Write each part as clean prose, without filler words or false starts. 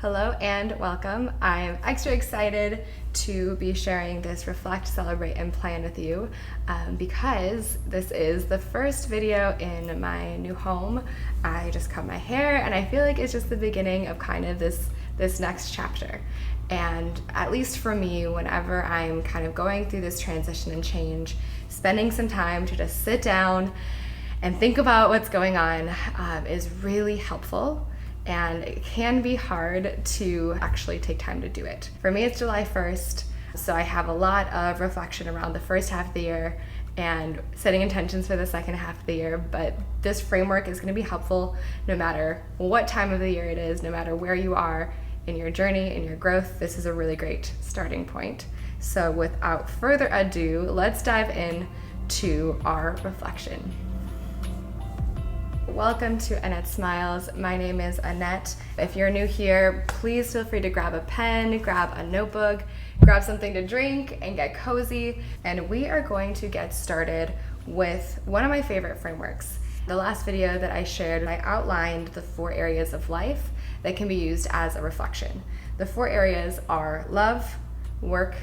Hello and welcome. I'm extra excited to be sharing this Reflect, Celebrate, and Plan with you because this is the first video in my new home. I just cut my hair and I feel like it's just the beginning of kind of this next chapter. And at least for me, whenever I'm kind of going through this transition and change, spending some time to just sit down and think about what's going on is really helpful. And it can be hard to actually take time to do it. For me, it's July 1st, so I have a lot of reflection around the first half of the year and setting intentions for the second half of the year, but this framework is going to be helpful no matter what time of the year it is, no matter where you are in your journey, in your growth. This is a really great starting point. So without further ado, let's dive in to our reflection. Welcome to Annette Smiles. My name is Annette. If you're new here, please feel free to grab a pen, grab a notebook, grab something to drink, and get cozy. And we are going to get started with one of my favorite frameworks. The last video that I shared, I outlined the 4 areas of life that can be used as a reflection. The 4 areas are love, work,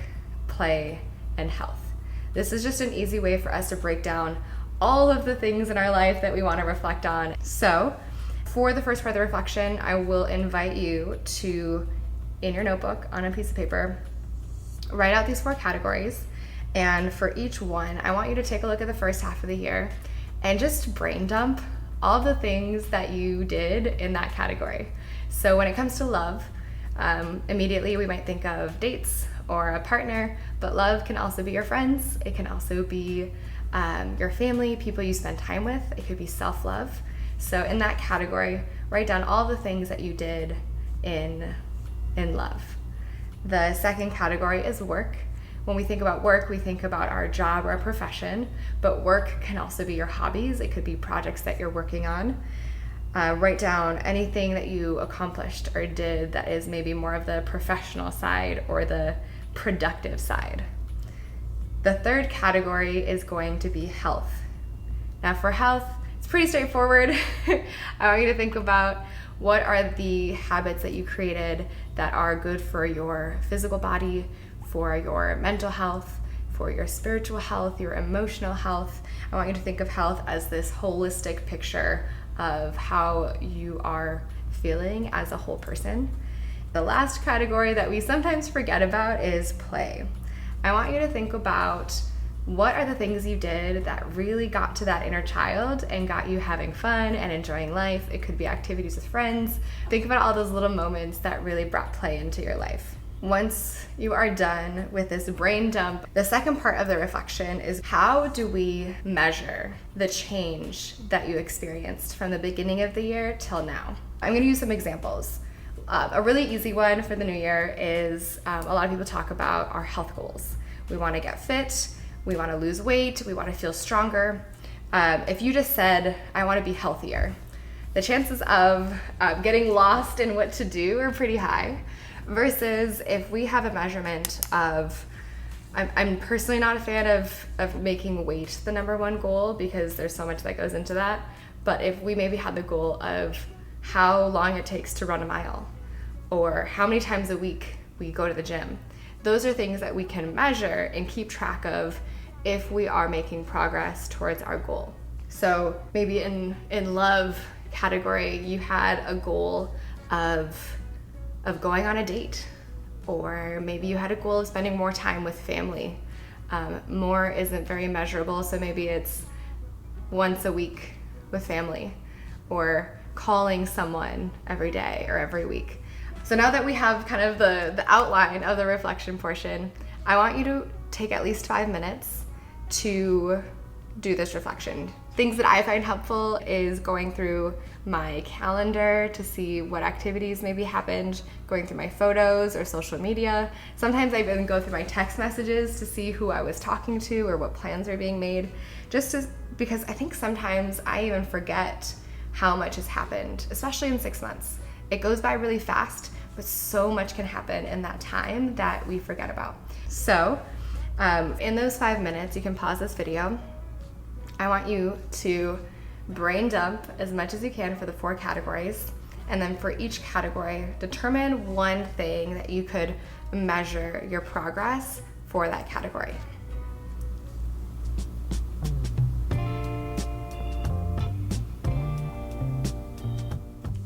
play, and health. This is just an easy way for us to break down all of the things in our life that we want to reflect on. So for the first part of the reflection, I will invite you to, in your notebook on a piece of paper, write out these 4 categories. And for each one, I want you to take a look at the first half of the year and just brain dump all the things that you did in that category. So when it comes to love, immediately we might think of dates or a partner, but love can also be your friends. It can also be your family, people you spend time with. It could be self-love. So in that category, write down all the things that you did in love. The second category is work. When we think about work, we think about our job or our profession, but work can also be your hobbies. It could be projects that you're working on. Write down anything that you accomplished or did that is maybe more of the professional side or the productive side. The third category is going to be health. Now for health, it's pretty straightforward. I want you to think about what are the habits that you created that are good for your physical body, for your mental health, for your spiritual health, your emotional health. I want you to think of health as this holistic picture of how you are feeling as a whole person. The last category that we sometimes forget about is play. I want you to think about what are the things you did that really got to that inner child and got you having fun and enjoying life. It could be activities with friends. Think about all those little moments that really brought play into your life. Once you are done with this brain dump, the second part of the reflection is how do we measure the change that you experienced from the beginning of the year till now? I'm going to use some examples. A really easy one for the new year is a lot of people talk about our health goals. We want to get fit, we want to lose weight, we want to feel stronger. If you just said, I want to be healthier, the chances of getting lost in what to do are pretty high. Versus if we have a measurement of, I'm personally not a fan of making weight the number one goal because there's so much that goes into that. But if we maybe had the goal of how long it takes to run a mile, or how many times a week we go to the gym. Those are things that we can measure and keep track of if we are making progress towards our goal. So maybe in love category, you had a goal of going on a date, or maybe you had a goal of spending more time with family. More isn't very measurable, so maybe it's once a week with family, or calling someone every day or every week. So now that we have kind of the outline of the reflection portion, I want you to take at least 5 minutes to do this reflection. Things that I find helpful is going through my calendar to see what activities maybe happened, going through my photos or social media. Sometimes I even go through my text messages to see who I was talking to or what plans are being made, because I think sometimes I even forget how much has happened, especially in 6 months. It goes by really fast, but so much can happen in that time that we forget about. So in those 5 minutes, you can pause this video. I want you to brain dump as much as you can for the 4 categories. And then for each category, determine one thing that you could measure your progress for that category.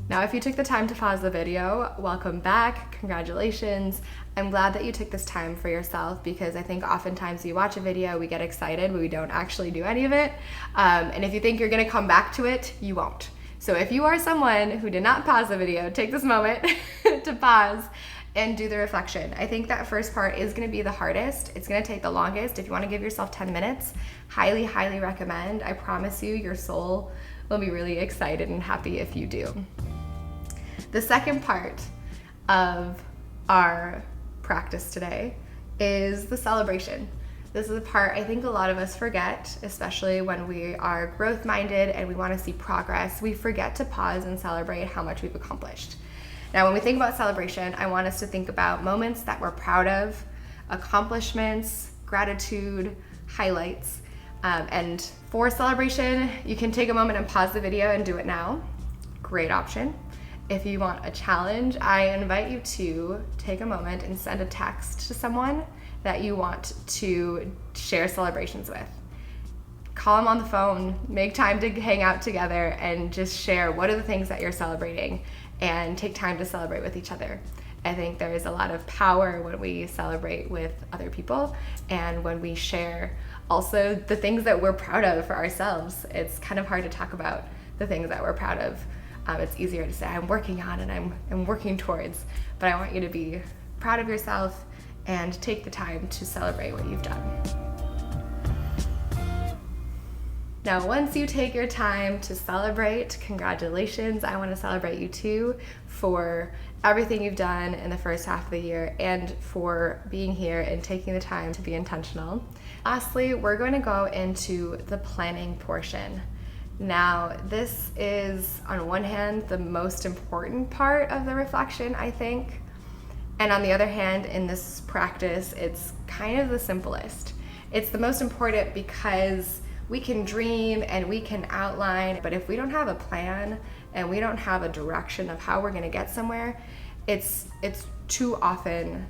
Now, if you took the time to pause the video, welcome back, congratulations. I'm glad that you took this time for yourself, because I think oftentimes you watch a video, we get excited, but we don't actually do any of it. And if you think you're gonna come back to it, you won't. So if you are someone who did not pause the video, take this moment to pause and do the reflection. I think that first part is gonna be the hardest. It's gonna take the longest. If you wanna give yourself 10 minutes, highly, highly recommend. I promise you, your soul will be really excited and happy if you do. The second part of our practice today is the celebration. This is a part I think a lot of us forget, especially when we are growth minded and we want to see progress. We forget to pause and celebrate how much we've accomplished. Now, when we think about celebration, I want us to think about moments that we're proud of, accomplishments, gratitude, highlights. And for celebration, you can take a moment and pause the video and do it now. Great option. If you want a challenge, I invite you to take a moment and send a text to someone that you want to share celebrations with. Call them on the phone, make time to hang out together and just share what are the things that you're celebrating, and take time to celebrate with each other. I think there is a lot of power when we celebrate with other people and when we share also the things that we're proud of for ourselves. It's kind of hard to talk about the things that we're proud of. It's easier to say I'm working on and I'm working towards, but I want you to be proud of yourself and take the time to celebrate what you've done. Now, once you take your time to celebrate, congratulations. I want to celebrate you too for everything you've done in the first half of the year and for being here and taking the time to be intentional. Lastly, we're going to go into the planning portion. Now, this is, on one hand, the most important part of the reflection, I think. And on the other hand, in this practice, it's kind of the simplest. It's the most important because we can dream and we can outline, but if we don't have a plan and we don't have a direction of how we're gonna get somewhere, it's too often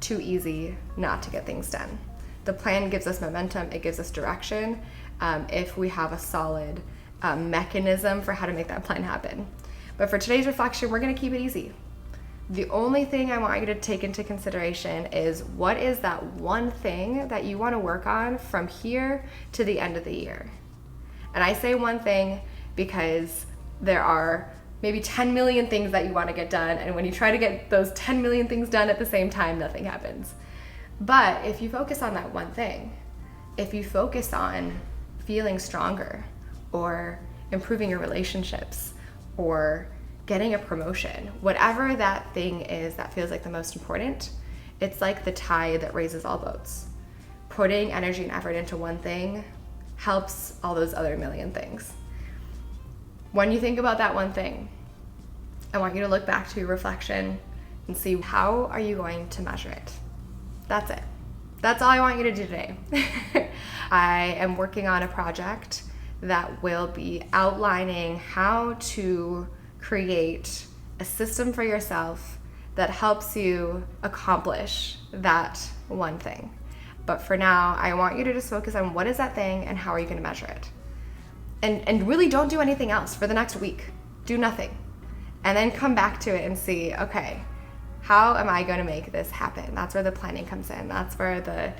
too easy not to get things done. The plan gives us momentum, it gives us direction, if we have a solid mechanism for how to make that plan happen. But for today's reflection, we're gonna keep it easy. The only thing I want you to take into consideration is what is that one thing that you wanna work on from here to the end of the year. And I say one thing because there are maybe 10 million things that you wanna get done, and when you try to get those 10 million things done at the same time, nothing happens. But if you focus on that one thing, if you focus on feeling stronger, or improving your relationships, or getting a promotion, whatever that thing is that feels like the most important, it's like the tide that raises all boats. Putting energy and effort into one thing helps all those other million things. When you think about that one thing, I want you to look back to your reflection and see how are you going to measure it. That's it. That's all I want you to do today. I am working on a project that will be outlining how to create a system for yourself that helps you accomplish that one thing. But for now, I want you to just focus on what is that thing and how are you going to measure it. And really don't do anything else for the next week. Do nothing. And then come back to it and see, okay, how am I going to make this happen? That's where the planning comes in. That's where the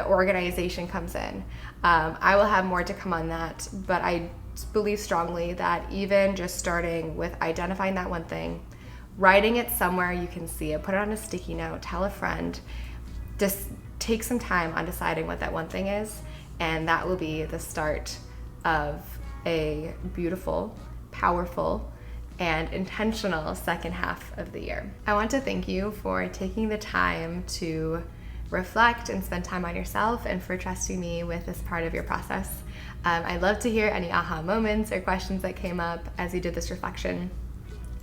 organization comes in. I will have more to come on that, but I believe strongly that even just starting with identifying that one thing, writing it somewhere you can see it, put it on a sticky note, tell a friend, just take some time on deciding what that one thing is, and that will be the start of a beautiful, powerful, and intentional second half of the year. I want to thank you for taking the time to reflect and spend time on yourself and for trusting me with this part of your process. I'd love to hear any aha moments or questions that came up as you did this reflection.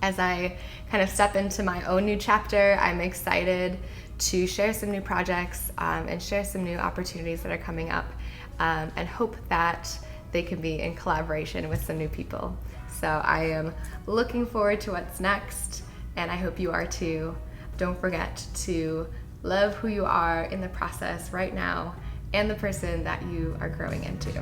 As I kind of step into my own new chapter, I'm excited to share some new projects and share some new opportunities that are coming up and hope that they can be in collaboration with some new people. So I am looking forward to what's next, and I hope you are too. Don't forget to love who you are in the process right now and the person that you are growing into.